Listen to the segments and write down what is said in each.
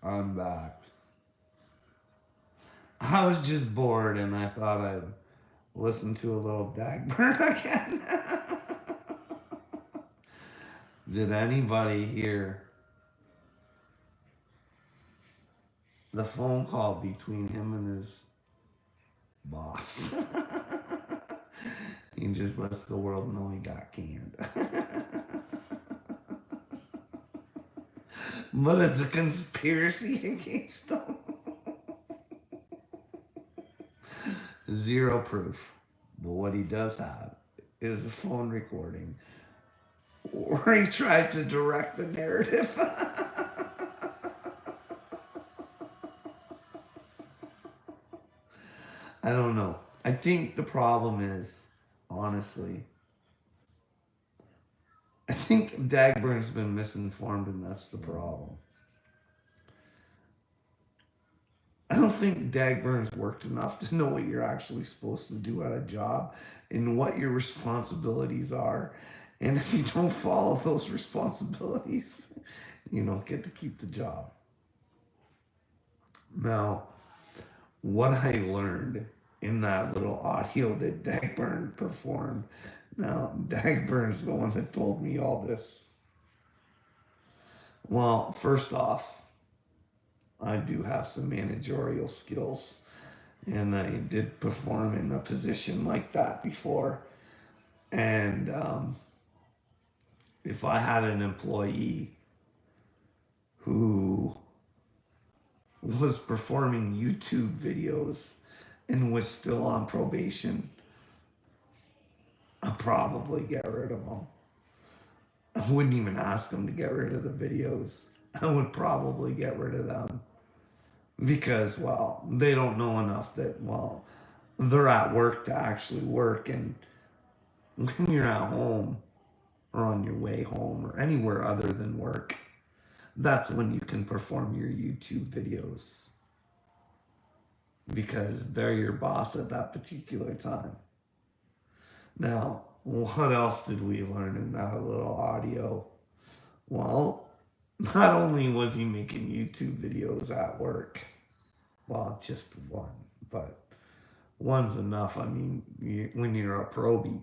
I'm back. I was just bored and I thought I'd listen to a little Dagburn again. Did anybody hear the phone call between him and his boss? He just lets the world know he got canned. But it's a conspiracy against them. Zero proof. But what he does have is a phone recording where he tried to direct the narrative. I don't know. I think the problem is, honestly, I think Dagburn's been misinformed, and that's the problem. I don't think Dagburn's worked enough to know what you're actually supposed to do at a job and what your responsibilities are. And if you don't follow those responsibilities, you don't get to keep the job. Now, what I learned in that little audio that Dagburn performed, now Dagburn's the one that told me all this. Well, first off, I do have some managerial skills, and I did perform in a position like that before. And if I had an employee who was performing YouTube videos and was still on probation, I'd probably get rid of them. I wouldn't even ask them to get rid of the videos. I would probably get rid of them because, well, they don't know enough that, well, they're at work to actually work. And when you're at home or on your way home or anywhere other than work, that's when you can perform your YouTube videos because they're your boss at that particular time. Now, what else did we learn in that little audio? Well, not only was he making YouTube videos at work, well, just one, but one's enough. I mean, when you're a probie,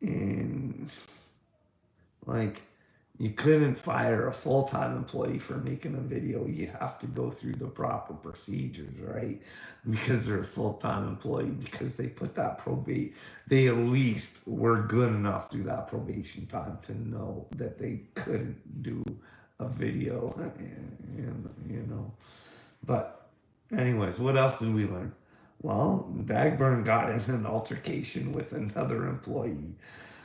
and like, you couldn't fire a full-time employee for making a video. You'd have to go through the proper procedures, right? Because they're a full-time employee, because they put that probate, they at least were good enough through that probation time to know that they couldn't do a video, you know. But anyways, what else did we learn? Well, Dagburn got in an altercation with another employee.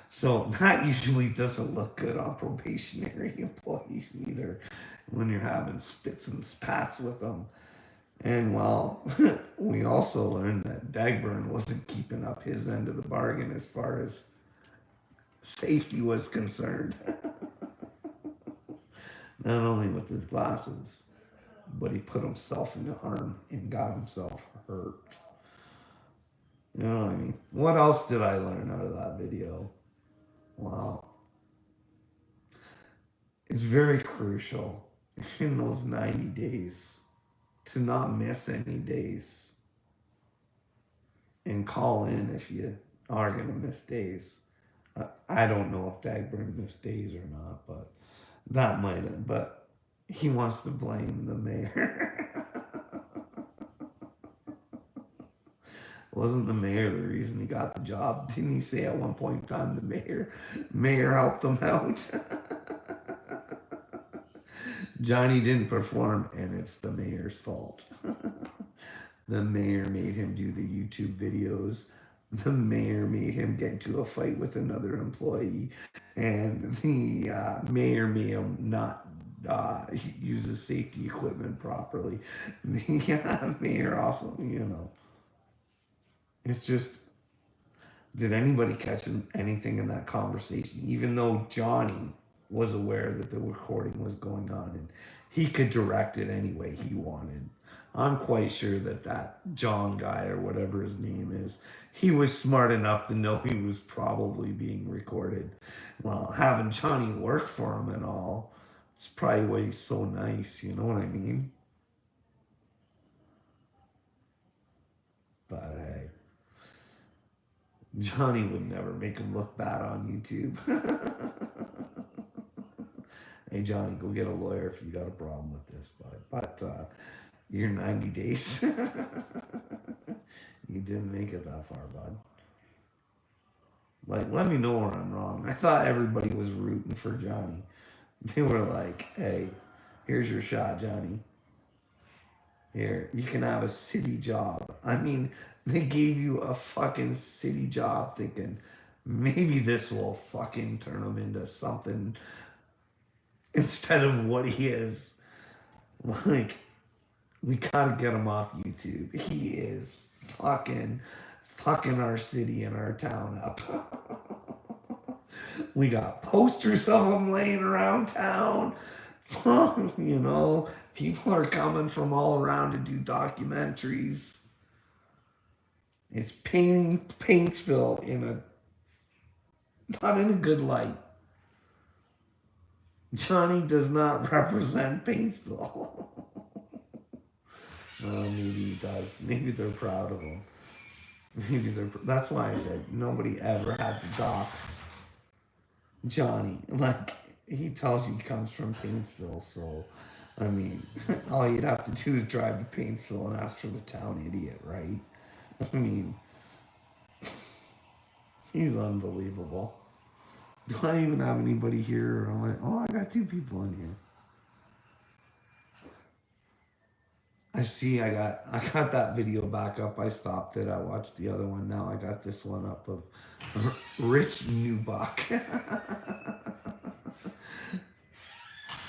So that usually doesn't look good on probationary employees either when you're having spits and spats with them. And well, we also learned that Dagburn wasn't keeping up his end of the bargain as far as safety was concerned. Not only with his glasses, but he put himself into harm and got himself hurt. You know what I mean? What else did I learn out of that video? Wow. It's very crucial in those 90 days to not miss any days and call in if you are going to miss days. I don't know if Dagburn missed days or not, but that might have. But he wants to blame the mayor. Wasn't the mayor the reason he got the job? Didn't he say at one point in time the mayor helped him out? Johnny didn't perform, and it's the mayor's fault. The mayor made him do the YouTube videos. The mayor made him get into a fight with another employee, and the mayor made him not use his safety equipment properly. The mayor also, it's just, did anybody catch anything in that conversation? Even though Johnny was aware that the recording was going on and he could direct it any way he wanted. I'm quite sure that John guy or whatever his name is, he was smart enough to know he was probably being recorded. Well, having Johnny work for him and all, It's probably why he's so nice, you know what I mean? But hey, Johnny would never make him look bad on YouTube. Hey Johnny, go get a lawyer if you got a problem with this, bud. But you're 90 days. You didn't make it that far, bud. Like, let me know where I'm wrong. I thought everybody was rooting for Johnny. They were like, hey, here's your shot, Johnny. Here, you can have a city job. I mean, they gave you a fucking city job thinking maybe this will fucking turn him into something instead of what he is. Like, we gotta get him off YouTube. He is fucking our city and our town up. We got posters of him laying around town. You know, people are coming from all around to do documentaries. It's painting Paintsville in a not in a good light. Johnny does not represent Paintsville. Maybe he does. Maybe they're proud of him. Maybe they're. That's why I said nobody ever had to dox Johnny. Like, he tells you he comes from Paintsville, so I mean, all you'd have to do is drive to Paintsville and ask for the town idiot, right? I mean, he's unbelievable. Do I even have anybody here? I'm like, oh, I got 2 people in here. I see. I got that video back up. I stopped it. I watched the other one. Now I got this one up of Rich Newbach.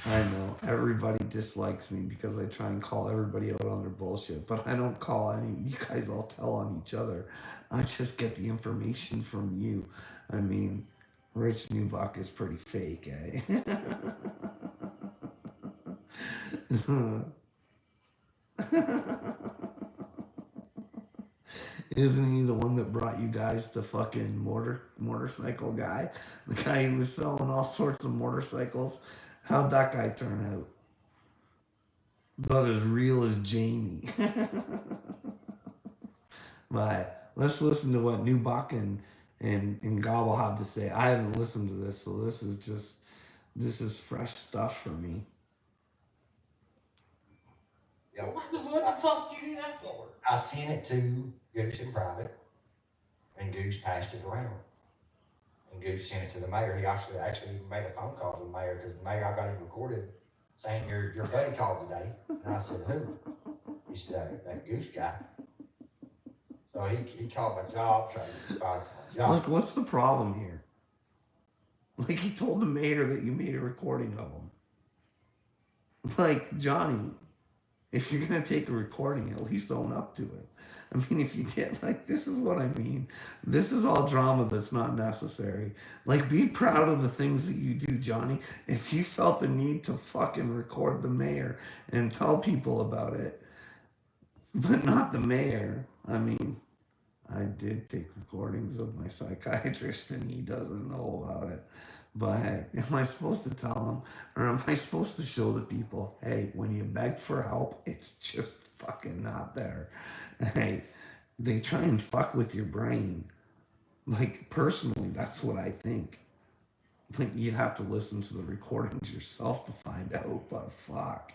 I know everybody dislikes me because I try and call everybody out on their bullshit, but I don't call any. You guys all tell on each other. I just get the information from you. I mean, Rich Newbach is pretty fake, eh? Isn't he the one that brought you guys the fucking motorcycle guy? The guy who was selling all sorts of motorcycles? How'd that guy turn out? About as real as Jamie. But let's listen to what Newbach and Gobble have to say. I haven't listened to this, so this is fresh stuff for me. Yep. What the fuck did you do that for? I sent it to Goose in private, and Goose passed it around. And Goose sent it to the mayor. He actually made a phone call to the mayor because the mayor, I got him recorded saying your buddy called today. And I said, who? He said, that Goose guy. So he called my job, trying to get fired from my job. Like, what's the problem here? Like, he told the mayor that you made a recording of him. Like, Johnny, if you're going to take a recording, at least own up to it. I mean, if you did, like, this is what I mean. This is all drama that's not necessary. Like, be proud of the things that you do, Johnny. If you felt the need to fucking record the mayor and tell people about it, but not the mayor, I mean, I did take recordings of my psychiatrist and he doesn't know about it. But hey, am I supposed to tell him? Or am I supposed to show the people, hey, when you beg for help, it's just fucking not there. Hey, they try and fuck with your brain. Like, personally, that's what I think. Like, you'd have to listen to the recordings yourself to find out, but fuck.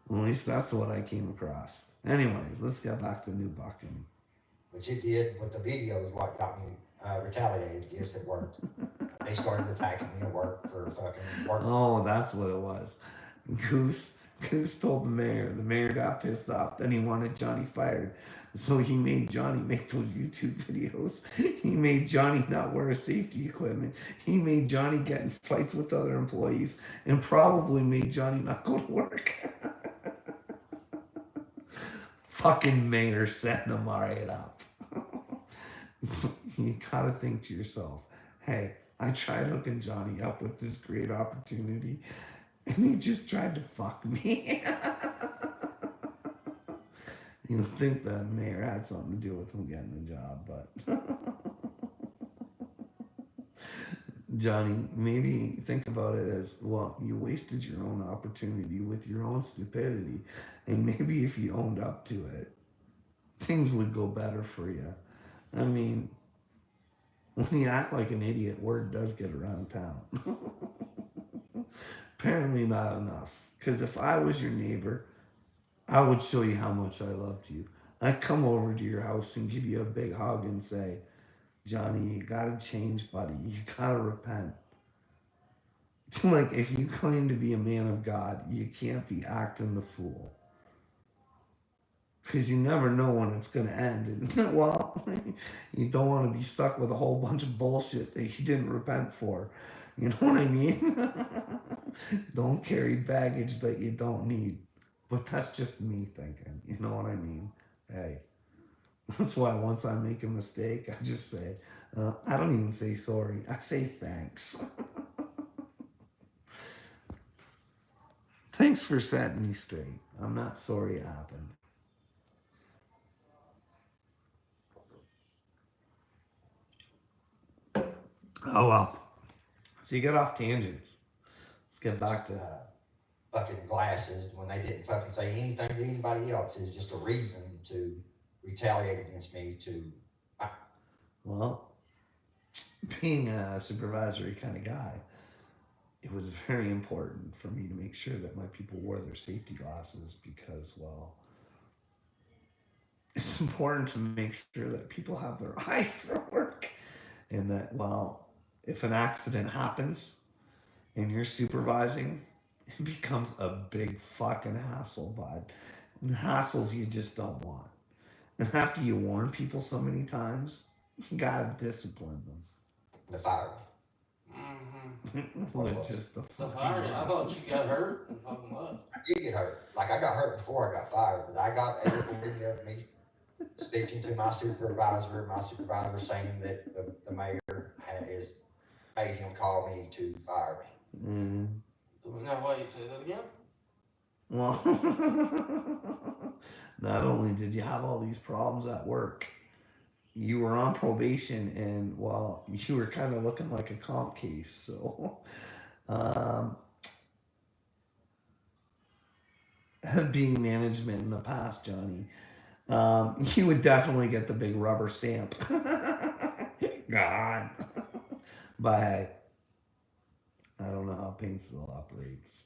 Well, at least that's what I came across. Anyways, let's get back to New Bucking. Which it did with the videos, what got me retaliated against at work. They started attacking me at work for fucking work. Oh, that's what it was. Goose told the mayor. The mayor got pissed off. Then he wanted Johnny fired. So he made Johnny make those YouTube videos. He made Johnny not wear safety equipment. He made Johnny get in fights with other employees and probably made Johnny not go to work. Fucking mayor setting him right up. You gotta think to yourself, hey, I tried hooking Johnny up with this great opportunity and he just tried to fuck me. You would think the mayor had something to do with him getting the job, but Johnny, maybe think about it as well, you wasted your own opportunity with your own stupidity. And maybe if you owned up to it, things would go better for you. I mean, when you act like an idiot, word does get around town. Apparently, not enough. Because if I was your neighbor, I would show you how much I loved you. I'd come over to your house and give you a big hug and say, Johnny, you gotta change, buddy. You gotta repent. Like, if you claim to be a man of God, you can't be acting the fool. Because you never know when it's going to end. And, well, you don't want to be stuck with a whole bunch of bullshit that you didn't repent for. You know what I mean? Don't carry baggage that you don't need. But that's just me thinking. You know what I mean? Hey, that's why once I make a mistake, I just say, I don't even say sorry. I say thanks. Thanks for setting me straight. I'm not sorry it happened. Oh well. So you get off tangents. Let's get back to fucking glasses when they didn't fucking say anything to anybody else is just a reason to retaliate against me to. Well, being a supervisory kind of guy, it was very important for me to make sure that my people wore their safety glasses because, well, it's important to make sure that people have their eyes for work and that, well, if an accident happens and you're supervising, it becomes a big fucking hassle, bud. And hassles you just don't want. And after you warn people so many times, you gotta discipline them. The fire. Mm-hmm. It was just the The fucking fire. I thought glasses. you got hurt and fucking what? I did get hurt. Like I got hurt before I got fired, but I got a recording of me speaking to my supervisor saying that the mayor has made him call me to fire me. Mm. Now wait, say that again? Well, not only did you have all these problems at work, you were on probation and, well, you were kind of looking like a comp case. So, um, being management in the past, Johnny, you would definitely get the big rubber stamp. God. But hey, I don't know how Painesville operates.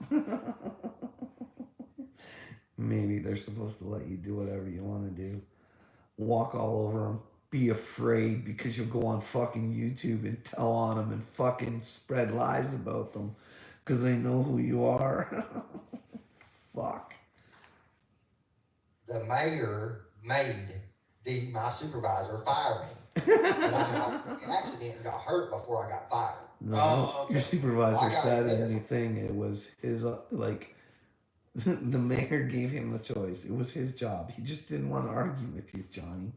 Maybe they're supposed to let you do whatever you want to do. Walk all over them. Be afraid because you'll go on fucking YouTube and tell on them and fucking spread lies about them because they know who you are. Fuck. The mayor made my supervisor fire me. But I had an accident and got hurt before I got fired. No, okay. your supervisor I got said it. anything. It was his, like, the mayor gave him the choice. It was his job. He just didn't want to argue with you, Johnny.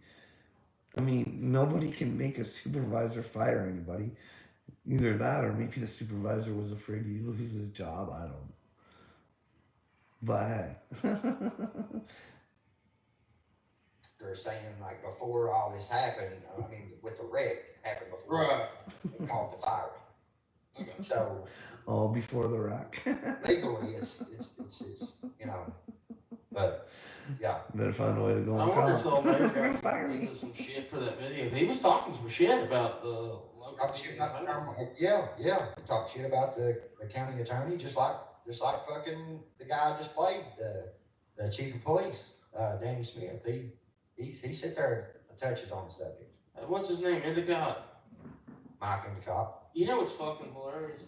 I mean, nobody can make a supervisor fire anybody. Either that or maybe the supervisor was afraid he'd lose his job. I don't know. But hey. They're saying like before all this happened, I mean with the wreck happened before Right. they called to fire me. Okay. So All before the wreck. legally it's you know, but yeah. Better find a way to go I on wonder if the old mayor cop. got Fire me. into some shit for that video. He was talking some shit about the local. Talk shit about yeah. Talk shit about the county attorney, just like fucking the guy I just played, the chief of police, Danny Smith. He sits there and touches on the subject. What's his name? Endicott. Mike Endicott. You know what's fucking hilarious,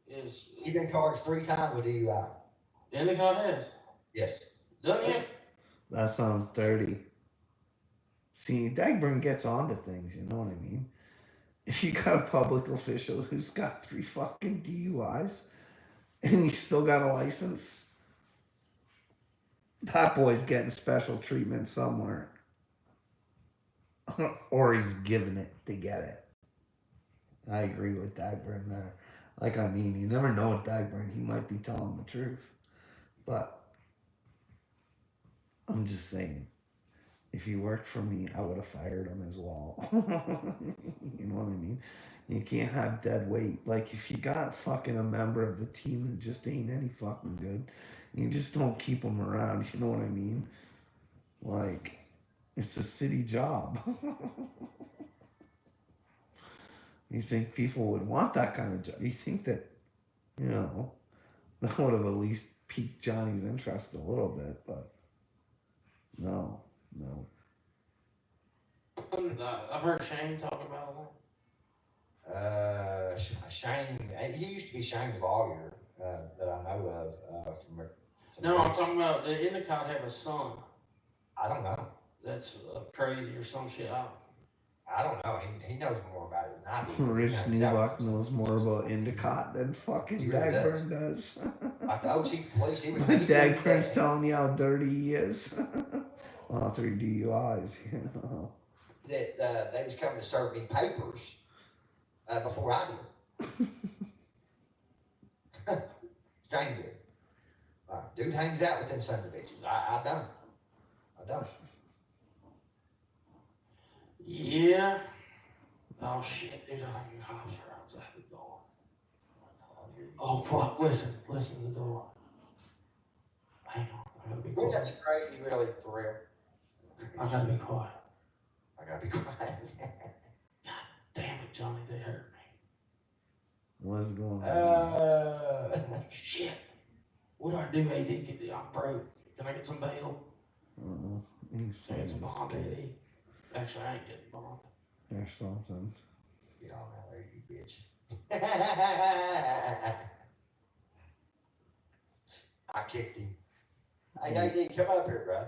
is He's been charged 3 times with DUI. Endicott has. Yes. Doesn't he? That sounds dirty. See, Dagburn gets onto things, you know what I mean? If you got a public official who's got 3 fucking DUIs and he's still got a license, that boy's getting special treatment somewhere. Or he's giving it to get it. I agree with Dagburn there. Like, I mean, you never know with Dagburn. He might be telling the truth. But I'm just saying, if he worked for me, I would have fired him as well. You know what I mean? You can't have dead weight. Like, if you got fucking a member of the team that just ain't any fucking good, you just don't keep them around. You know what I mean? Like, it's a city job. You think people would want that kind of job? You think that, you know, that would have at least piqued Johnny's interest a little bit, but no, no. I've heard Shane talk about Shane, he used to be Shane's lawyer, that I know of, from. No, I'm talking about the Endicott have a son I don't know. that's crazy or some shit. I don't know. He knows more about it than I do. Rich Sneebuck knows more about Endicott than fucking He really Dagburn does. Like the old chief of police, he would. Dagburn's telling you how dirty he is. Well, 3 DUIs, you know. That they was coming to serve me papers before I did. Shane did. Dude hangs out with them sons of bitches. I don't. I don't. Yeah. Oh shit, dude! I think the cops are outside the door. Oh fuck! Listen to the door. Hang on, I gotta be What's quiet. that crazy, really, for real? I gotta be quiet. I gotta be quiet. Damn it, Johnny, they hurt me. What's going on? Oh, shit. What do I do, AD? I'm broke. Can I get some bail? He's Can I get some bond, scared. AD? Actually, I ain't getting bond. Or something. Get on that way, you bitch. I kicked him. Hey, AD, come up here, bro.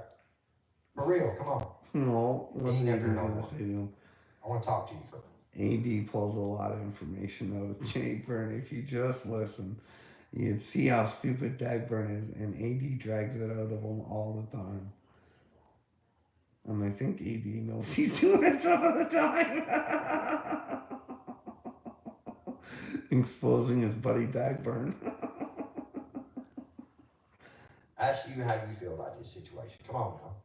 For real, come on. No, what's He AD never know gonna what. say to him? I want to talk to you for. AD pulls a lot of information out of Dagburn. If you just listen, you'd see how stupid Dagburn is, and AD drags it out of him all the time. And I think AD knows he's doing it some of the time. Exposing his buddy Dagburn. Ask you how you feel about this situation. Come on now.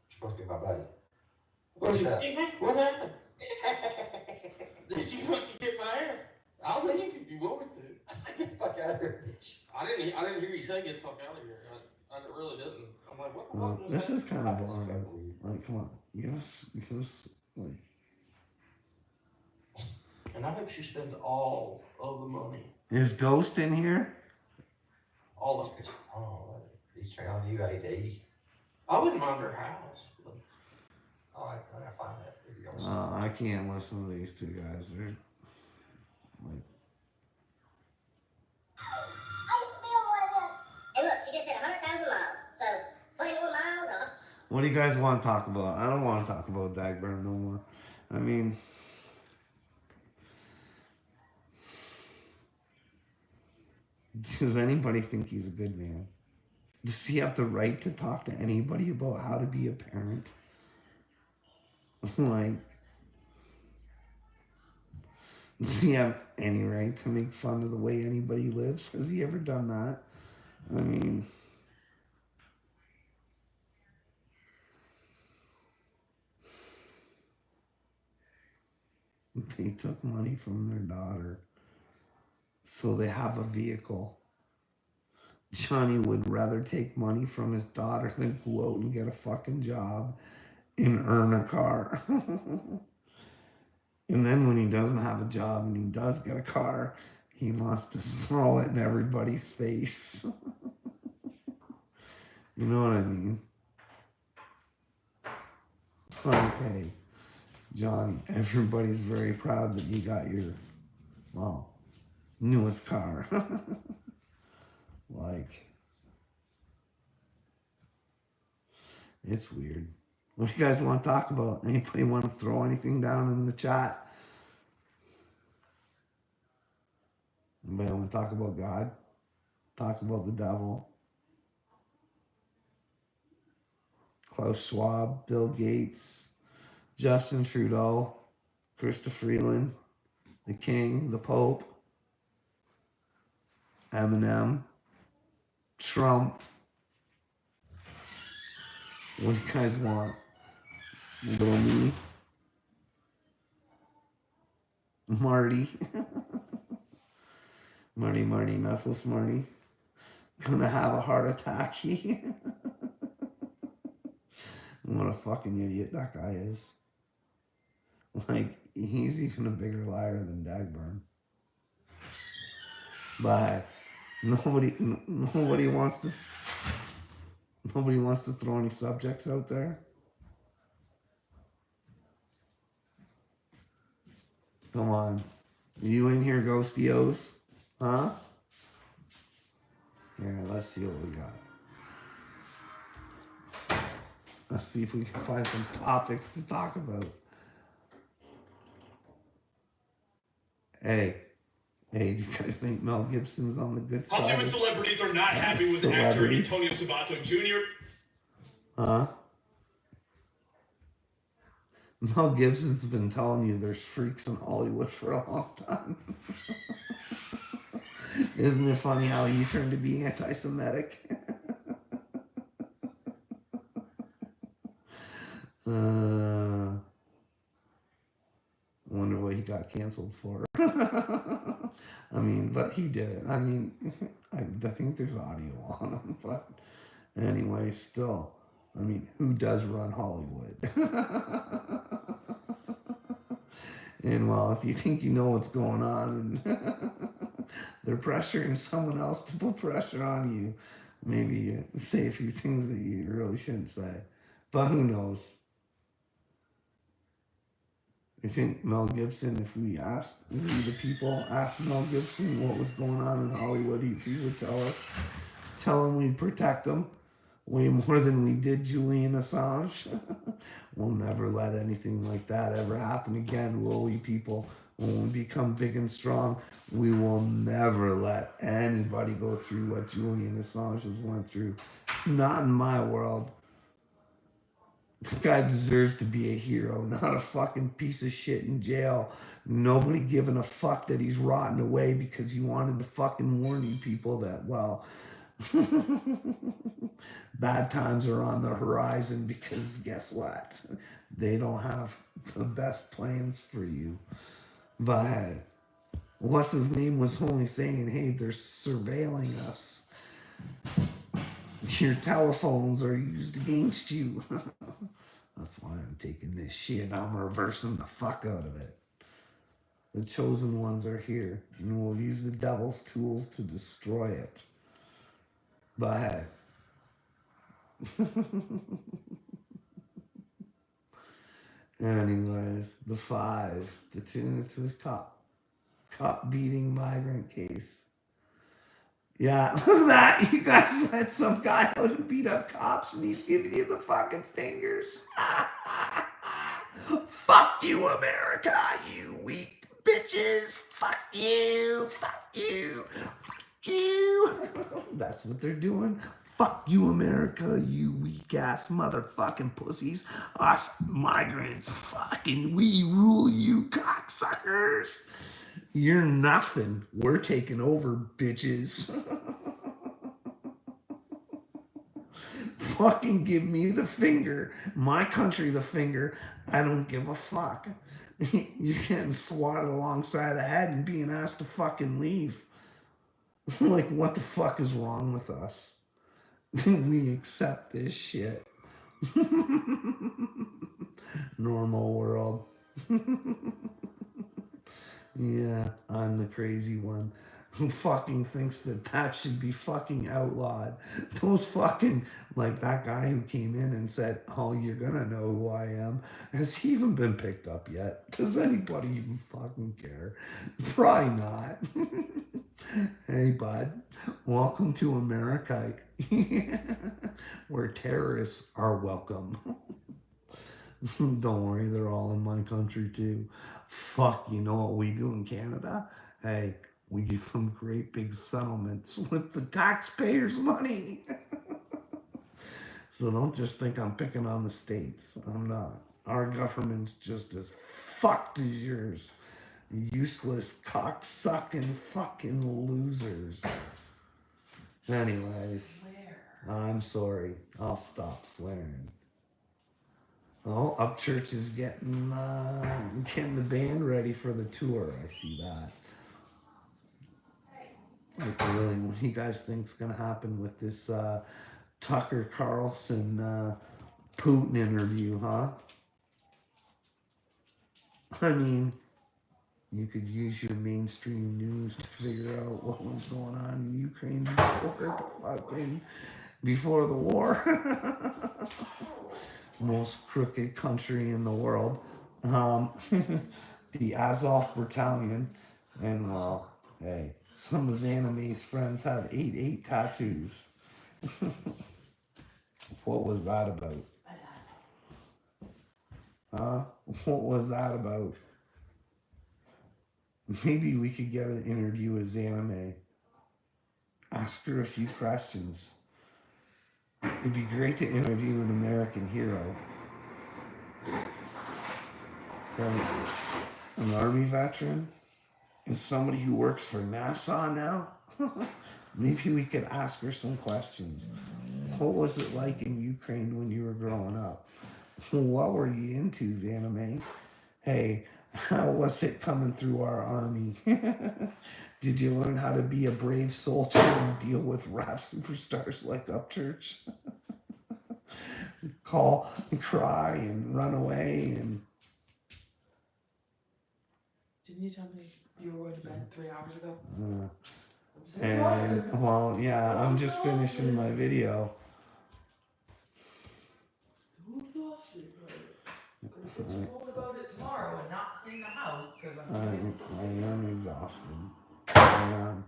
You're supposed to be my buddy. What What's you up? think, man? What happened? Did you fucking get my ass? I'll leave if you want me to. I said, get the fuck out of here, bitch. I didn't hear you say get the fuck out of here. I really didn't. I'm like, what the fuck was This that? is kind of boring. Like, come on. Give us, like. And I hope she spends all of the money. Is Ghost in here? All of it. Oh, he's telling you, AD. I wouldn't mind her house. But Oh, I gotta find that video. I can't listen to these two guys. They're like. And look, she just said 100,000 miles. So, play more miles or... What do you guys want to talk about? I don't want to talk about Dagburn no more. I mean, does anybody think he's a good man? Does he have the right to talk to anybody about how to be a parent? Like, does he have any right to make fun of the way anybody lives? Has he ever done that? I mean, they took money from their daughter, so they have a vehicle. Johnny would rather take money from his daughter than go out and get a fucking job and earn a car. And then when he doesn't have a job and he does get a car, he wants to throw it in everybody's face. You know what I mean? Okay, Johnny, everybody's very proud that you got your, well, newest car. Like, it's weird. What do you guys want to talk about? Anybody want to throw anything down in the chat? Anybody want to talk about God? Talk about the devil? Klaus Schwab, Bill Gates, Justin Trudeau, Krista Freeland, the King, the Pope, Eminem, Trump. What do you guys want? Little me? Marty. Marty, mess with Marty. Gonna have a heart attack. What a fucking idiot that guy is. Like, he's even a bigger liar than Dagburn. But nobody wants to throw any subjects out there. Come on. Are you in here, Ghostios? Huh? Here, let's see what we got. Let's see if we can find some topics to talk about. Hey, do you guys think Mel Gibson's on the good side? Hollywood celebrities are not happy with actor Antonio Sabato Jr. Huh? Mel Gibson's been telling you there's freaks in Hollywood for a long time. Isn't it funny how you turned to be anti-Semitic? Wonder what he got canceled for. I mean, but he did it. I mean, I think there's audio on him. But anyway, still, I mean, who does run Hollywood? And well, if you think you know what's going on and they're pressuring someone else to put pressure on you, maybe you say a few things that you really shouldn't say. But who knows? I think Mel Gibson, if we the people asked Mel Gibson what was going on in Hollywood, he would tell him we'd protect him way more than we did Julian Assange. We'll never let anything like that ever happen again, will we, people? When we become big and strong, we will never let anybody go through what Julian Assange has went through. Not in my world. The guy deserves to be a hero, not a fucking piece of shit in jail. Nobody giving a fuck that he's rotting away because he wanted to fucking warn you people that, well, bad times are on the horizon because guess what? They don't have the best plans for you. But hey, what's his name was only saying, hey, they're surveilling us. Your telephones are used against you. That's why I'm taking this shit. I'm reversing the fuck out of it. The chosen ones are here, and we'll use the devil's tools to destroy it. But hey. Anyways, the 5, the Tennessee cop beating migrant case. Yeah, look at that. You guys let some guy out and beat up cops and he's giving you the fucking fingers. Fuck you, America, you weak bitches. Fuck you, fuck you, fuck you. That's what they're doing. Fuck you, America, you weak ass motherfucking pussies. Us migrants, fucking we rule you cocksuckers. You're nothing. We're taking over, bitches. Fucking give me the finger. My country the finger. I don't give a fuck. You're getting swatted alongside the head and being asked to fucking leave. Like, what the fuck is wrong with us? We accept this shit. Normal world. Yeah, I'm the crazy one who fucking thinks that should be fucking outlawed. Those fucking, like that guy who came in and said, oh, you're gonna know who I am. Has he even been picked up yet? Does anybody even fucking care? Probably not. Hey, bud, welcome to America, where terrorists are welcome. Don't worry, they're all in my country too. Fuck, you know what we do in Canada? Hey, we give them great big settlements with the taxpayers' money. So don't just think I'm picking on the states. I'm not. Our government's just as fucked as yours. Useless, cocksucking fucking losers. Anyways, I'm sorry. I'll stop swearing. Oh, Upchurch is getting the band ready for the tour. I see that. Like, really, what do you guys think's gonna happen with this Tucker Carlson Putin interview, huh? I mean, you could use your mainstream news to figure out what was going on in Ukraine before the war. Most crooked country in the world. Um, the Azov Battalion, and well, hey, some of Xaname's friends have 8 tattoos. What was that about? Huh? What was that about? Maybe we could get an interview with Xaname. Ask her a few questions. It'd be great to interview an American hero. Right? An army veteran and somebody who works for NASA now. Maybe we could ask her some questions. What was it like in Ukraine when you were growing up? What were you into, Xaname? Hey, how was it coming through our army? Did you learn how to be a brave soldier and deal with rap superstars like Upchurch? Call and cry and run away and... Didn't you tell me you were going to bed 3 hours ago? And, well, yeah, I'm just finishing my video. So exhausted, right? Gonna get you home about it tomorrow and not clean the house because I am exhausted. I am.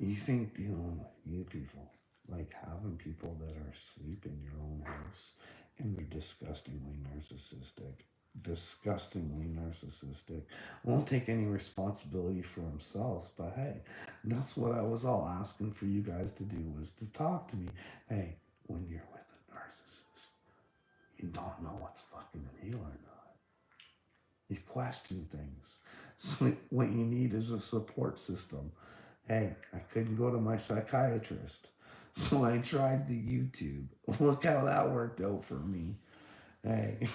You think dealing with you people, like having people that are asleep in your own house and they're disgustingly narcissistic, won't take any responsibility for themselves. But hey, that's what I was all asking for you guys to do, was to talk to me. Hey, when you're with a narcissist, you don't know what's fucking real or not. You question things. So what you need is a support system. Hey, I couldn't go to my psychiatrist, so I tried the YouTube. Look how that worked out for me. Hey,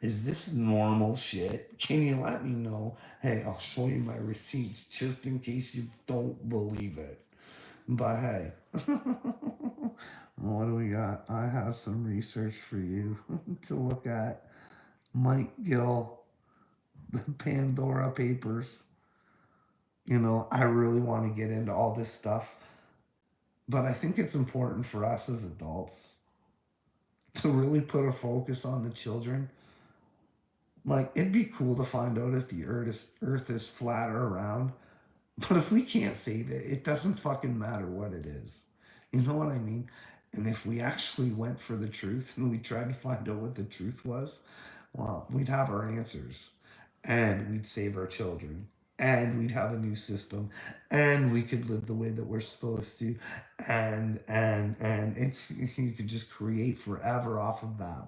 is this normal shit? Can you let me know? Hey, I'll show you my receipts just in case you don't believe it. But hey, what do we got? I have some research for you to look at. Mike Gill, the Pandora Papers. You know, I really want to get into all this stuff, but I think it's important for us as adults to really put a focus on the children. Like, it'd be cool to find out if the earth is flat or round, but if we can't say that, it doesn't fucking matter what it is. You know what I mean? And if we actually went for the truth and we tried to find out what the truth was, well, we'd have our answers and we'd save our children and we'd have a new system and we could live the way that we're supposed to, and it's, you could just create forever off of that.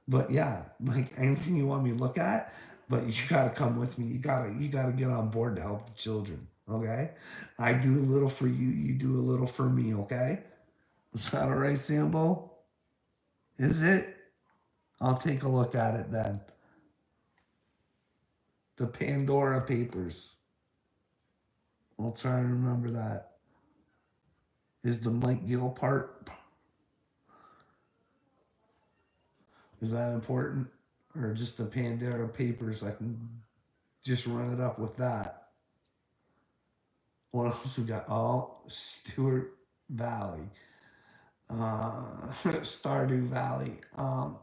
But yeah, like anything you want me to look at, but you gotta come with me. You gotta get on board to help the children. Okay? I do a little for you, you do a little for me, okay? Is that alright, Sambo? Is it? I'll take a look at it then. The Pandora Papers. I'll try and remember that. Is the Mike Gill part? Is that important? Or just the Pandora Papers? I can just run it up with that. What else we got? Oh, Stewart Valley. Stardew Valley.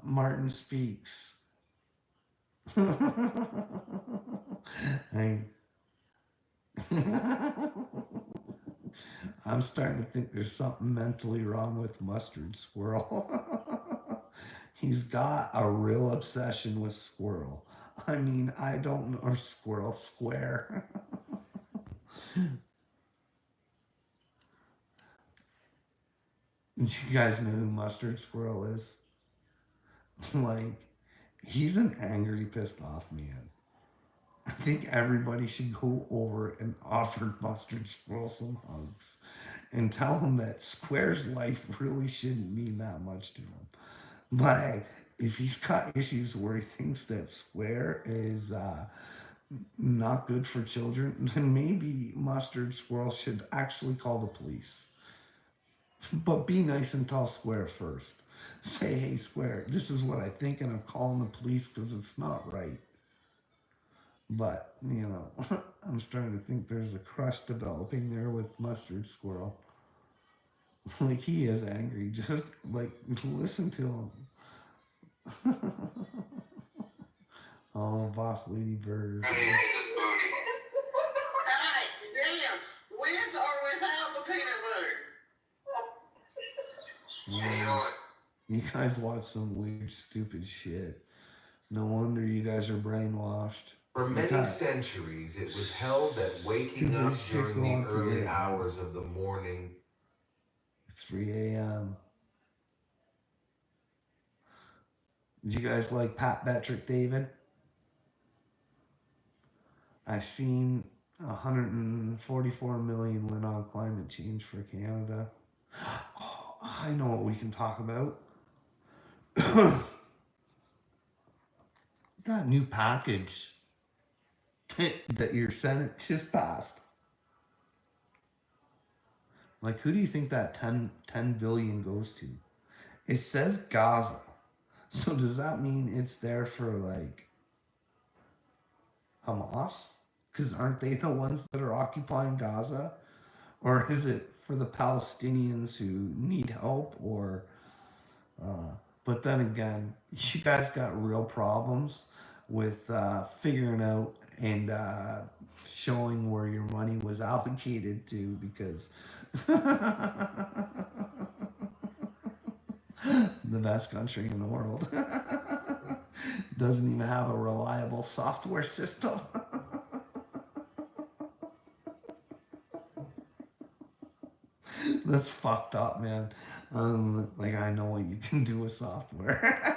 Martin Speaks. I'm starting to think there's something mentally wrong with Mustard Squirrel. He's got a real obsession with squirrel. I mean, I don't know, or squirrel square. You guys know who Mustard Squirrel is? Like, he's an angry, pissed off man. I think everybody should go over and offer Mustard Squirrel some hugs and tell him that Square's life really shouldn't mean that much to him. But hey, if he's got issues where he thinks that square is not good for children, then maybe Mustard Squirrel should actually call the police. But be nice and tell Square first. Say, hey, Square, this is what I think, and I'm calling the police because it's not right. But, you know, I'm starting to think there's a crush developing there with Mustard Squirrel. Like, he is angry. Just, like, listen to him. Oh, Boss Lady Bird. Hey, damn, with or without the peanut butter? You guys watch some weird, stupid shit. No wonder you guys are brainwashed. For many centuries, it was held that waking up during the early hours of the morning, 3 a.m. Did you guys like Pat Betrick, David? I seen 144 million went on climate change for Canada. Oh, I know what we can talk about. That new package that your Senate just passed. Like, who do you think that 10 billion goes to? It says Gaza. So does that mean it's there for, like, Hamas? Because aren't they the ones that are occupying Gaza? Or is it for the Palestinians who need help? Or, but then again, you guys got real problems with figuring out and showing where your money was allocated to, because the best country in the world doesn't even have a reliable software system. That's fucked up, man. Like, I know what you can do with software.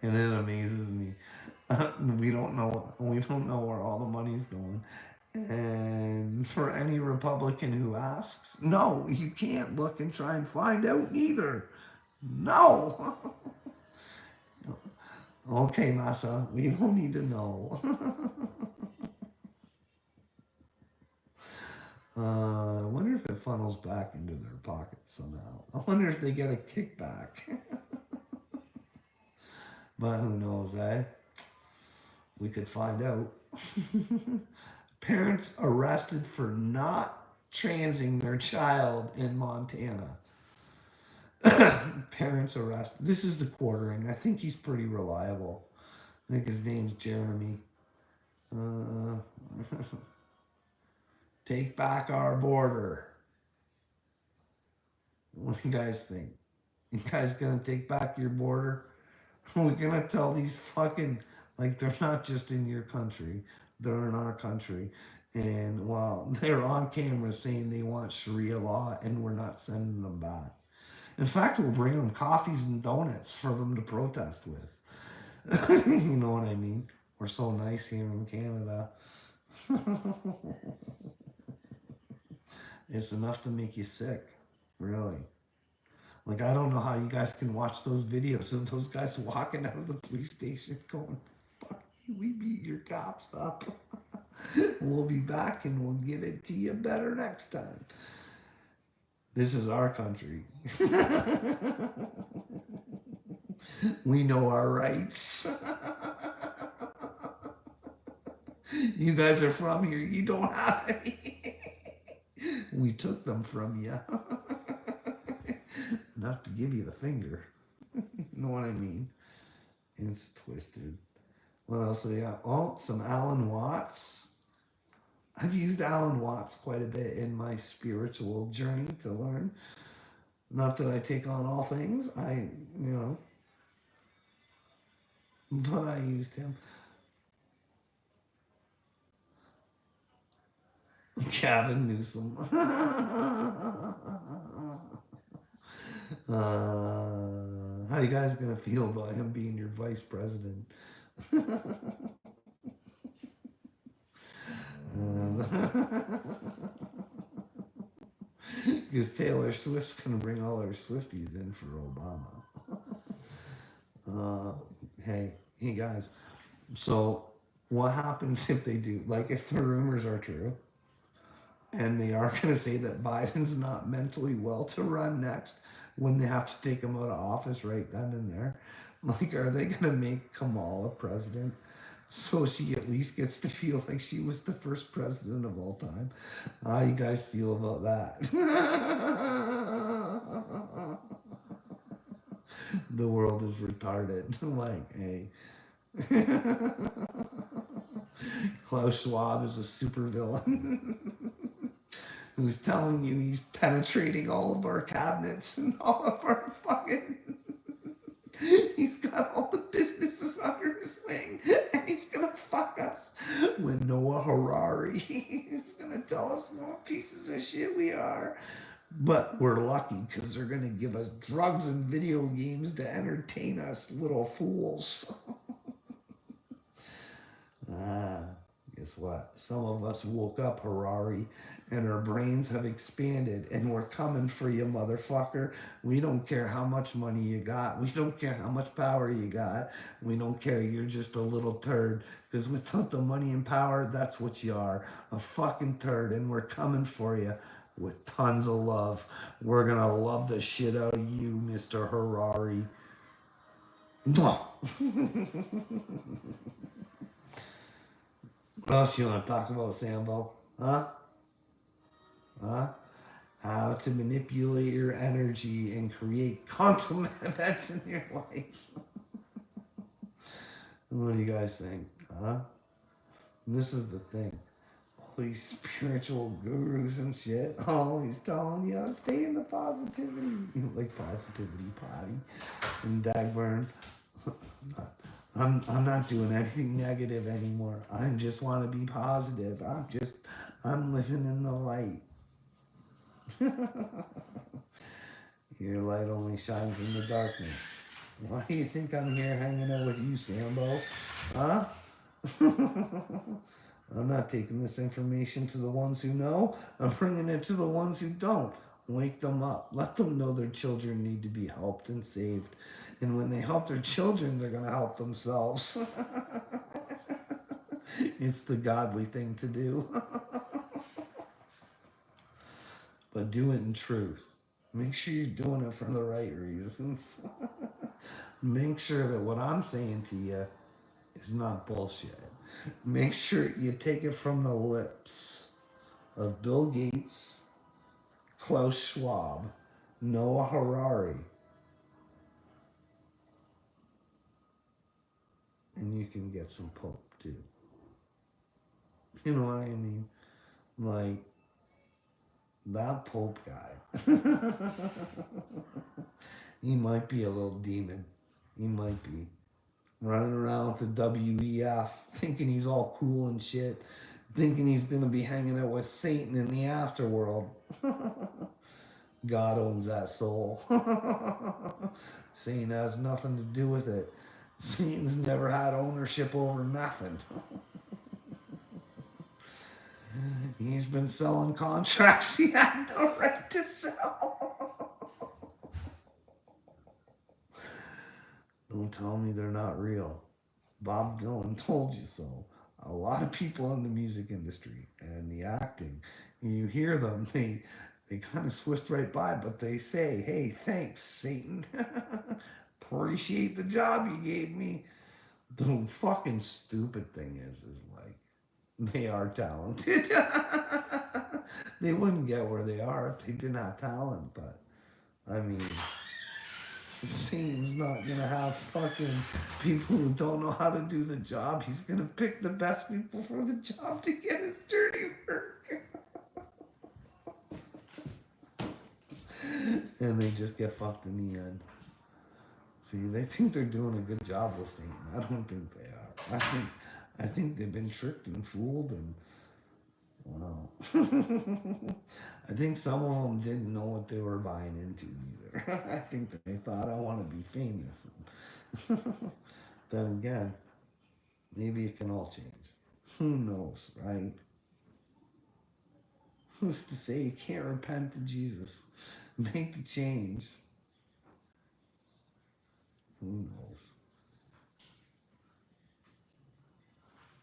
And it amazes me. We don't know where all the money's going. And for any Republican who asks, no, you can't look and try and find out either. No. Okay, Massa, we don't need to know. I wonder if it funnels back into their pockets somehow. I wonder if they get a kickback. But who knows, eh? We could find out. Parents arrested for not transing their child in Montana. Parents arrested. This is the quartering. I think he's pretty reliable. I think his name's Jeremy. Take back our border. What do you guys think? You guys gonna take back your border? We're gonna tell these fucking, like, they're not just in your country, they're in our country. And well, they're on camera saying they want Sharia law, and we're not sending them back. In fact, we'll bring them coffees and donuts for them to protest with. You know what I mean? We're so nice here in Canada. It's enough to make you sick, really. Like, I don't know how you guys can watch those videos of those guys walking out of the police station going, fuck you, we beat your cops up. We'll be back and we'll give it to you better next time. This is our country. We know our rights. You guys are from here. You don't have any. We took them from you. Enough to give you the finger. You know what I mean? It's twisted. What else do we got? Oh, some Alan Watts. I've used Alan Watts quite a bit in my spiritual journey to learn. Not that I take on all things. But I used him. Gavin Newsom. How you guys gonna feel about him being your vice president? Because Taylor Swift's gonna bring all her Swifties in for Obama. Hey guys. So what happens if they do? Like, if the rumors are true, and they are gonna say that Biden's not mentally well to run next, when they have to take him out of office right then and there, like, are they gonna make Kamala president? So she at least gets to feel like she was the first president of all time. How you guys feel about that? The world is retarded. Like, hey. Klaus Schwab is a supervillain who's telling you he's penetrating all of our cabinets and all of our fucking... He's got all the businesses under his wing, and he's gonna fuck us with Noah Harari. He's gonna tell us what pieces of shit we are. But we're lucky because they're gonna give us drugs and video games to entertain us, little fools. Guess what? Some of us woke up, Harari, and our brains have expanded, and we're coming for you, motherfucker. We don't care how much money you got. We don't care how much power you got. We don't care. You're just a little turd. Because without the money and power, that's what you are. A fucking turd. And we're coming for you with tons of love. We're going to love the shit out of you, Mr. Harari. What else you want to talk about, Sambo? Huh? How to manipulate your energy and create quantum events in your life. What do you guys think? This is the thing. All these spiritual gurus and shit, always telling you, stay in the positivity. Like Positivity Potty and Dagburn. I'm not doing anything negative anymore. I just want to be positive. I'm living in the light. Your light only shines in the darkness. Why do you think I'm here hanging out with you, Sambo? Huh? I'm not taking this information to the ones who know. I'm bringing it to the ones who don't. Wake them up. Let them know their children need to be helped and saved. And when they help their children, they're going to help themselves. It's the godly thing to do. But do it in truth. Make sure you're doing it for the right reasons. Make sure that what I'm saying to you is not bullshit. Make sure you take it from the lips of Bill Gates, Klaus Schwab, Noah Harari. And you can get some Pope too. You know what I mean? Like, that Pope guy. He might be a little demon. He might be. Running around with the WEF, thinking he's all cool and shit. Thinking he's going to be hanging out with Satan in the afterworld. God owns that soul. Satan has nothing to do with it. Satan's never had ownership over nothing. He's been selling contracts he had no right to sell. Don't tell me they're not real. Bob Dylan told you so. A lot of people in the music industry and the acting, you hear them, they kind of swift right by, but they say, hey, thanks, Satan. Appreciate the job you gave me. The fucking stupid thing is like, they are talented. They wouldn't get where they are if they didn't have talent, but I mean, Satan's not gonna have fucking people who don't know how to do the job. He's gonna pick the best people for the job to get his dirty work. And they just get fucked in the end. See, they think they're doing a good job with Satan. I don't think they are. I think they've been tricked and fooled, and wow. I think some of them didn't know what they were buying into either. I think they thought, I want to be famous. Then again, maybe it can all change. Who knows, right? Who's to say you can't repent to Jesus? Make the change. Who knows?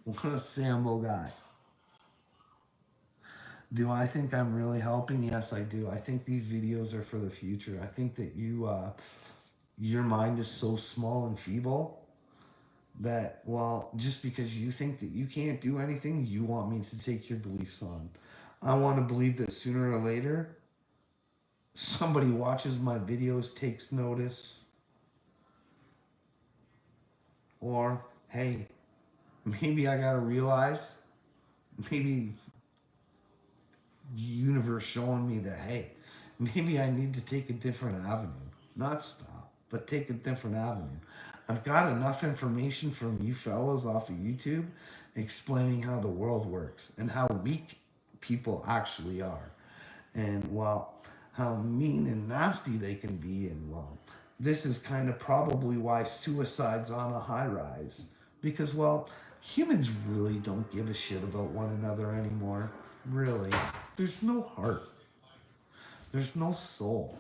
What a Sambo guy. Do I think I'm really helping? Yes, I do. I think these videos are for the future. I think that your mind is so small and feeble that, well, just because you think that you can't do anything, you want me to take your beliefs on. I want to believe that sooner or later, somebody watches my videos, takes notice, or, hey, maybe I got to realize, maybe the universe showing me that, hey, maybe I need to take a different avenue. Not stop, but take a different avenue. I've got enough information from you fellas off of YouTube explaining how the world works and how weak people actually are. And, well, how mean and nasty they can be. And, well, this is kind of probably why suicide's on a high rise. Because, well, humans really don't give a shit about one another anymore. Really. There's no heart. There's no soul.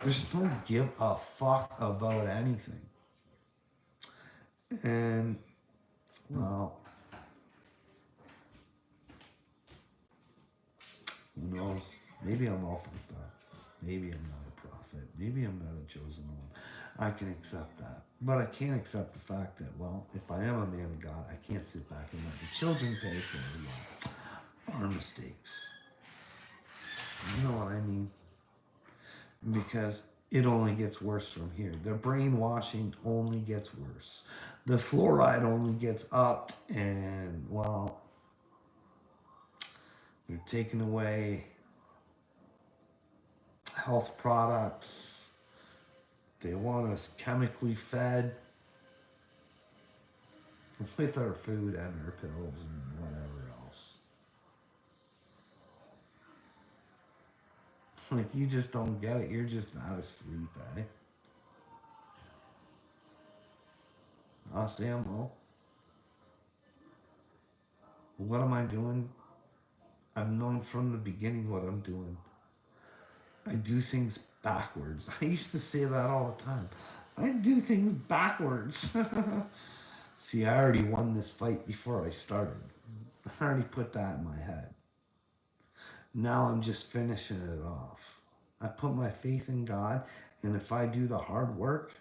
There's no give a fuck about anything. And, well, who knows? Maybe I'm all fucked up. Maybe I'm not a prophet. Maybe I'm not a chosen one. I can accept that. But I can't accept the fact that, well, if I am a man of God, I can't sit back and let the children pay for our mistakes. You know what I mean? Because it only gets worse from here. The brainwashing only gets worse. The fluoride only gets upped, and, well, they're taking away health products. They want us chemically fed with our food and our pills and whatever else. Like, you just don't get it. You're just not asleep, eh? Samo. What am I doing? I've known from the beginning what I'm doing. I do things backwards. I used to say that all the time. I do things backwards. See, I already won this fight before I started. I already put that in my head. Now I'm just finishing it off. I put my faith in God, and if I do the hard work,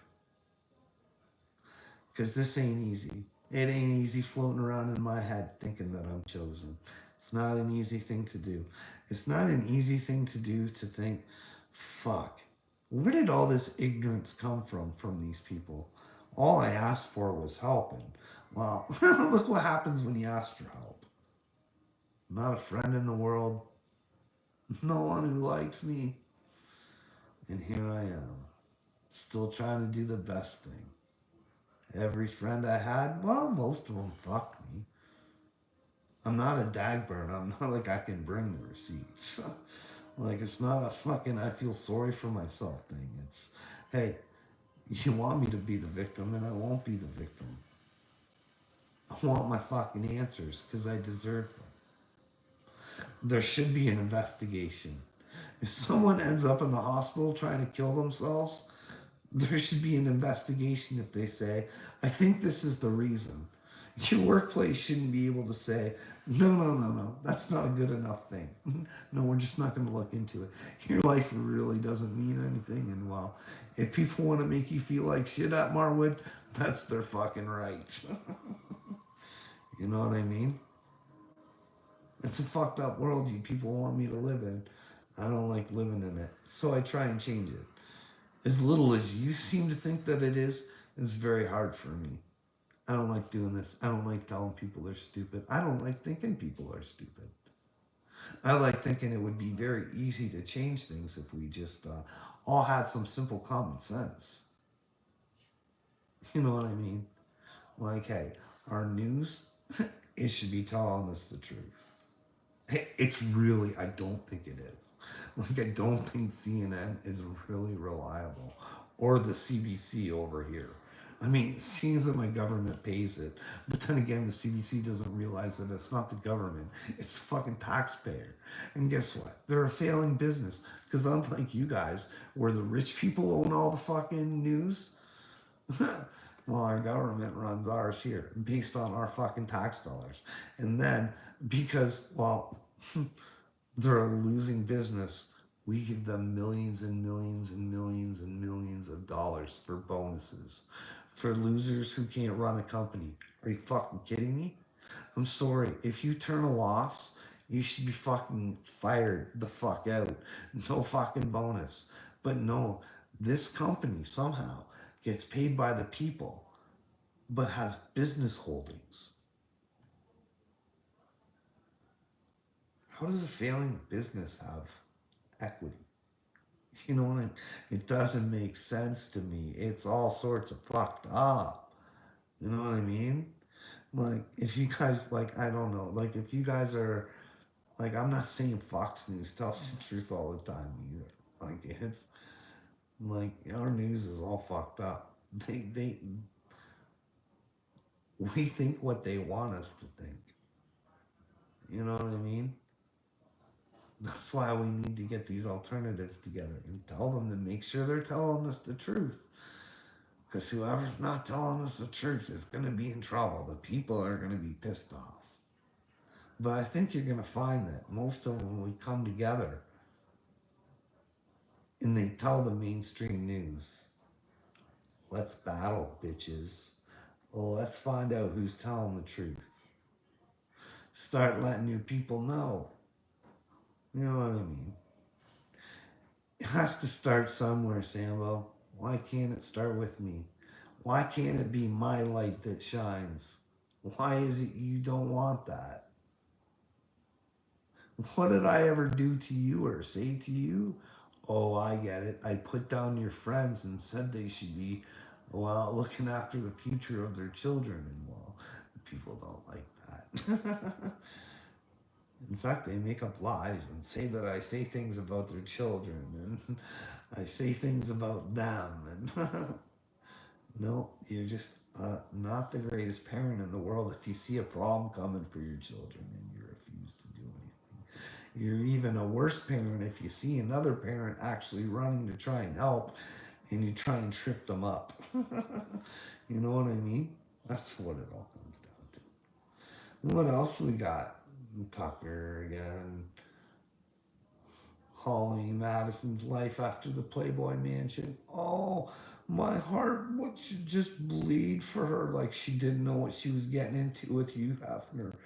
because this ain't easy. It ain't easy floating around in my head thinking that I'm chosen. It's not an easy thing to do. It's not an easy thing to do to think, fuck, where did all this ignorance come from these people? All I asked for was help, and, well, look what happens when you ask for help. Not a friend in the world. No one who likes me. And here I am, still trying to do the best thing. Every friend I had, well, most of them fucked me. I'm not a Dagburn. I'm not like I can bring the receipts. Like, it's not a fucking I feel sorry for myself thing. It's, hey, you want me to be the victim, and I won't be the victim. I want my fucking answers because I deserve them. There should be an investigation. If someone ends up in the hospital trying to kill themselves, there should be an investigation if they say, I think this is the reason. Your workplace shouldn't be able to say, no, that's not a good enough thing. No, we're just not going to look into it. Your life really doesn't mean anything. And, well, if people want to make you feel like shit at Marwood, that's their fucking right. You know what I mean? It's a fucked up world you people want me to live in. I don't like living in it. So I try and change it. As little as you seem to think that it is, it's very hard for me. I don't like doing this. I don't like telling people they're stupid. I don't like thinking people are stupid. I like thinking it would be very easy to change things if we just all had some simple common sense. You know what I mean? Like, hey, our news, it should be telling us the truth. It's really, I don't think it is. Like, I don't think CNN is really reliable. Or the CBC over here. I mean, it seems that my government pays it, but then again, the CBC doesn't realize that it's not the government; it's the fucking taxpayer. And guess what? They're a failing business because unlike you guys, where the rich people own all the fucking news, well, our government runs ours here based on our fucking tax dollars. And then because, well, they're a losing business, we give them millions and millions and millions and millions of dollars for bonuses. For losers who can't run a company. Are you fucking kidding me? I'm sorry. If you turn a loss, you should be fucking fired the fuck out. No fucking bonus. But no, this company somehow gets paid by the people, but has business holdings. How does a failing business have equity? You know what I mean? It doesn't make sense to me. It's all sorts of fucked up. You know what I mean? Like, if you guys, like, I don't know, like, if you guys are, like, I'm not saying Fox News tells the truth all the time either. Like, it's, like, our news is all fucked up. We think what they want us to think. You know what I mean? That's why we need to get these alternatives together and tell them to make sure they're telling us the truth. Because whoever's not telling us the truth is going to be in trouble. The people are going to be pissed off. But I think you're going to find that most of them, when we come together and they tell the mainstream news, let's battle, bitches. Well, let's find out who's telling the truth. Start letting your people know. You know what I mean? It has to start somewhere, Sambo. Why can't it start with me? Why can't it be my light that shines? Why is it you don't want that? What did I ever do to you or say to you? Oh, I get it. I put down your friends and said they should be, well, looking after the future of their children. And, well, people don't like that. In fact, they make up lies and say that I say things about their children and I say things about them. And no, you're just not the greatest parent in the world if you see a problem coming for your children and you refuse to do anything. You're even a worse parent if you see another parent actually running to try and help and you try and trip them up. You know what I mean? That's what it all comes down to. What else we got? Tucker again. Holly Madison's life after the Playboy Mansion. Oh, my heart should just bleed for her like she didn't know what she was getting into with you, Hefner.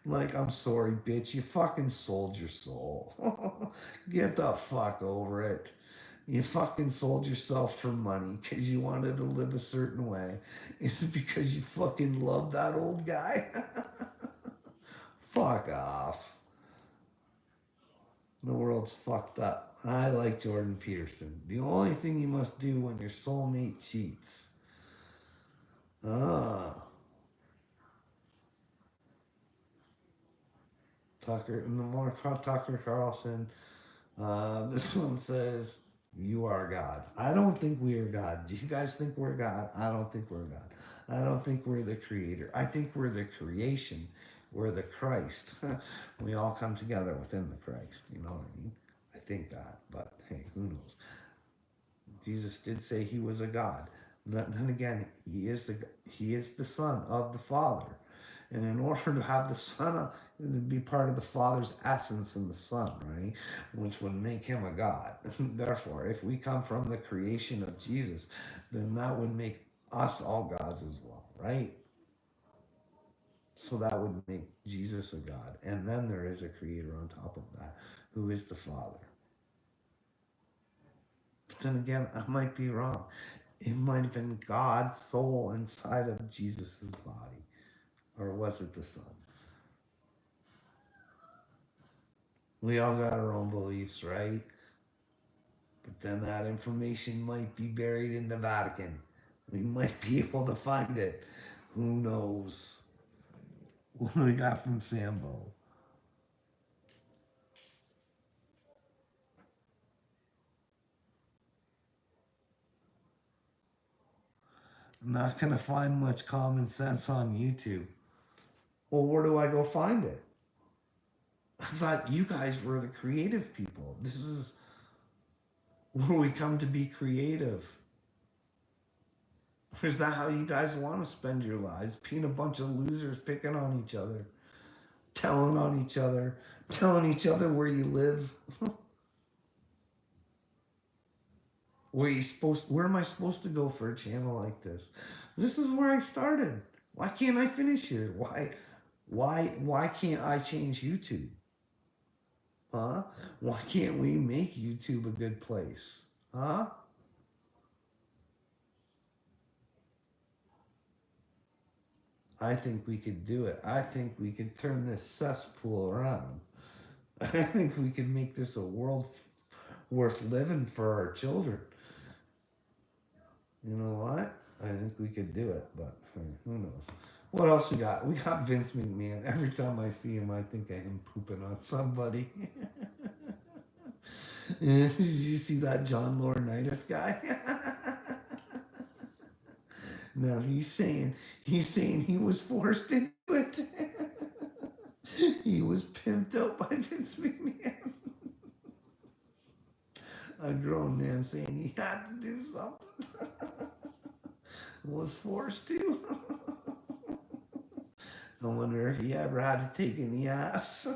Like, I'm sorry, bitch. You fucking sold your soul. Get the fuck over it. You fucking sold yourself for money because you wanted to live a certain way. Is it because you fucking love that old guy? Fuck off. The world's fucked up. I like Jordan Peterson. The only thing you must do when your soulmate cheats. Ah. Tucker, and the more Tucker Carlson. This one says, you are God. I don't think we are God. Do you guys think we're God? I don't think we're God. I don't think we're the creator. I think we're the creation. We're the Christ. We all come together within the Christ. You know what I mean? I think that, but hey, who knows? Jesus did say he was a God. Then again, he is the Son of the Father. And in order to have the Son, to be part of the Father's essence in the Son, right? Which would make him a God. Therefore, if we come from the creation of Jesus, then that would make us all gods as well, right? So that would make Jesus a God. And then there is a creator on top of that, who is the Father. But then again, I might be wrong. It might have been God's soul inside of Jesus' body. Or was it the Son? We all got our own beliefs, right? But then that information might be buried in the Vatican. We might be able to find it. Who knows? What we got from Sambo? I'm not gonna find much common sense on YouTube. Well, where do I go find it? I thought you guys were the creative people. This is where we come to be creative. Is that how you guys want to spend your lives? Being a bunch of losers picking on each other, telling each other where you live. Where am I supposed to go for a channel like this? This is where I started. Why can't I finish here? Why can't I change YouTube? Huh? Why can't we make YouTube a good place? Huh? I think we could do it. I think we could turn this cesspool around. I think we could make this a world worth living for our children. You know what? I think we could do it, but who knows? What else we got? We got Vince McMahon. Every time I see him, I think of him pooping on somebody. Did you see that John Laurinaitis guy? No, he's saying he was forced into it. He was pimped out by Vince McMahon. A grown man saying he had to do something. Was forced to. I wonder if he ever had to take any ass.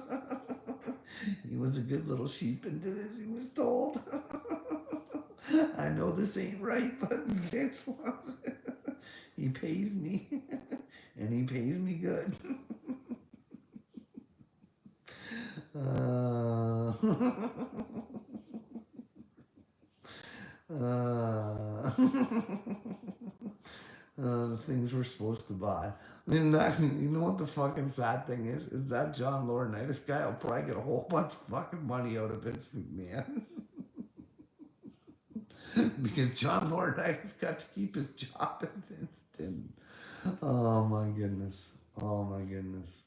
He was a good little sheep into this, he was told. I know this ain't right, but Vince wants it. He pays me, and he pays me good. The things we're supposed to buy. I mean, you know what the fucking sad thing is? Is that John Laurinaitis guy will probably get a whole bunch of fucking money out of Vince McMahon. Because John Laurinaitis got to keep his job and Vince didn't. Oh my goodness. Oh my goodness.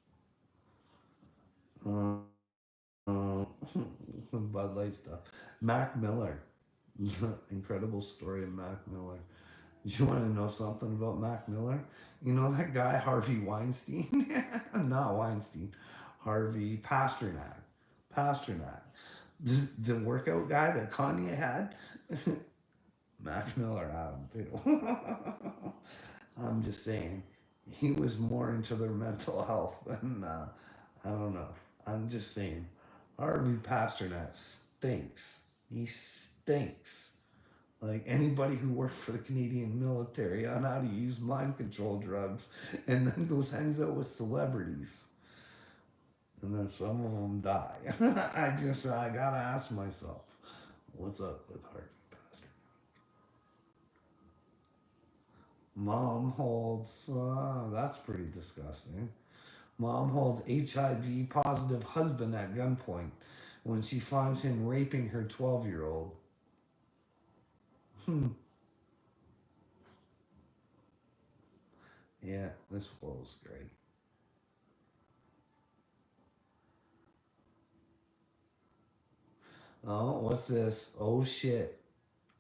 Bud Light stuff. Mac Miller. Incredible story of Mac Miller. You want to know something about Mac Miller? You know that guy Harvey Weinstein? Not Weinstein. Harvey Pasternak. The workout guy that Kanye had? Mac Miller had him too. I'm just saying. He was more into their mental health than, I don't know. I'm just saying. Harvey Pasternak stinks. He stinks. Like anybody who worked for the Canadian military on how to use mind control drugs and then hangs out with celebrities. And then some of them die. I gotta ask myself, what's up with Harvey Pasternak? Mom holds, that's pretty disgusting. Mom holds HIV positive husband at gunpoint when she finds him raping her 12-year-old. Yeah, this world's great. Oh, what's this? Oh shit.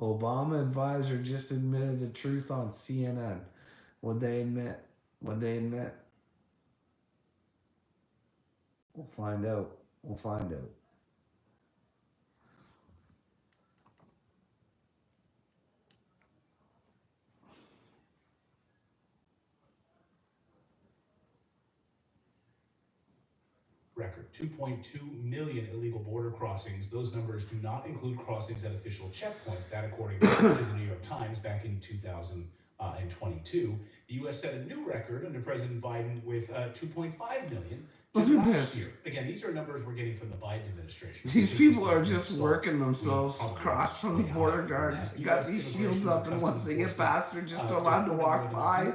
Obama advisor just admitted the truth on CNN. What'd they admit? We'll find out. Record 2.2 million illegal border crossings. Those numbers do not include crossings at official checkpoints. That, according to the New York Times, back in 2022, the U.S. set a new record under President Biden with 2.5 million. Look at this. Year. Again, these are numbers we're getting from the Biden administration. These people are just working themselves across from the border guards. They got these shields up, and once they get past, they're just allowed to walk by.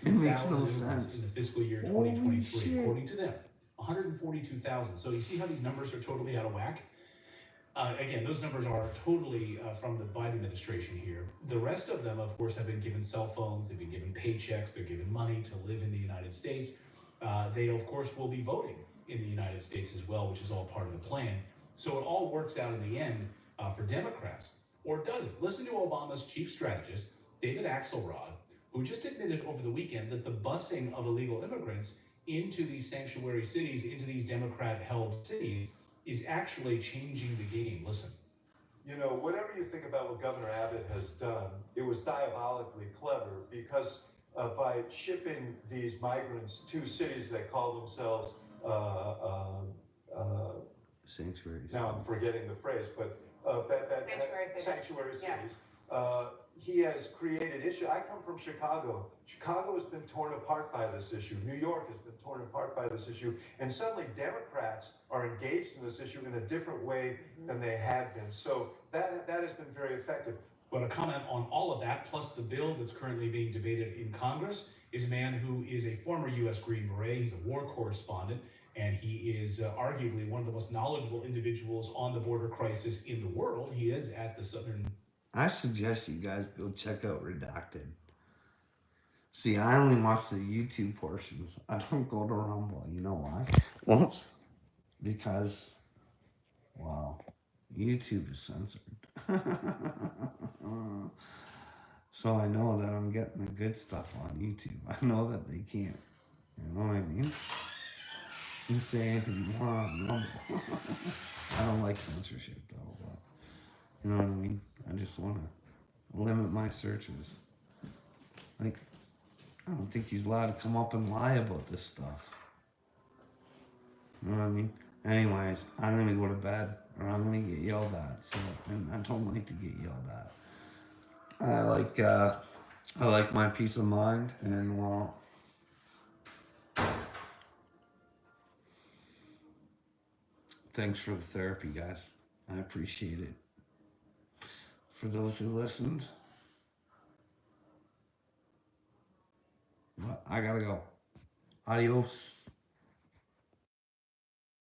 It makes no sense. In the fiscal year 2023, according to them. 142,000. So you see how these numbers are totally out of whack? Again, those numbers are totally from the Biden administration here. The rest of them, of course, have been given cell phones, they've been given paychecks, they're given money to live in the United States. They, of course, will be voting in the United States as well, which is all part of the plan. So it all works out in the end for Democrats. Or does it? Listen to Obama's chief strategist, David Axelrod, who just admitted over the weekend that the busing of illegal immigrants into these sanctuary cities, into these Democrat-held cities, is actually changing the game. Listen. You know, whatever you think about what Governor Abbott has done, it was diabolically clever because by shipping these migrants to cities that call themselves sanctuaries. now I'm forgetting the phrase, but sanctuary cities. He has created issue. I come from Chicago. Chicago has been torn apart by this issue. New York has been torn apart by this issue. And suddenly Democrats are engaged in this issue in a different way than they had been. So that has been very effective. Well, to comment on all of that, plus the bill that's currently being debated in Congress, is a man who is a former U.S. Green Beret. He's a war correspondent, and he is arguably one of the most knowledgeable individuals on the border crisis in the world. He is at the Southern... I suggest you guys go check out Redacted. See, I only watch the YouTube portions. I don't go to Rumble. You know why? Whoops. Because, wow, YouTube is censored. So I know that I'm getting the good stuff on YouTube. I know that they can't. You know what I mean? You can say anything you want on Rumble. I don't like censorship though, but you know what I mean? I just want to limit my searches. Like, I don't think he's allowed to come up and lie about this stuff. You know what I mean? Anyways, I'm going to go to bed or I'm going to get yelled at. So, and I don't like to get yelled at. I like my peace of mind, and well, thanks for the therapy, guys. I appreciate it. For those who listened, but I gotta go. Adios.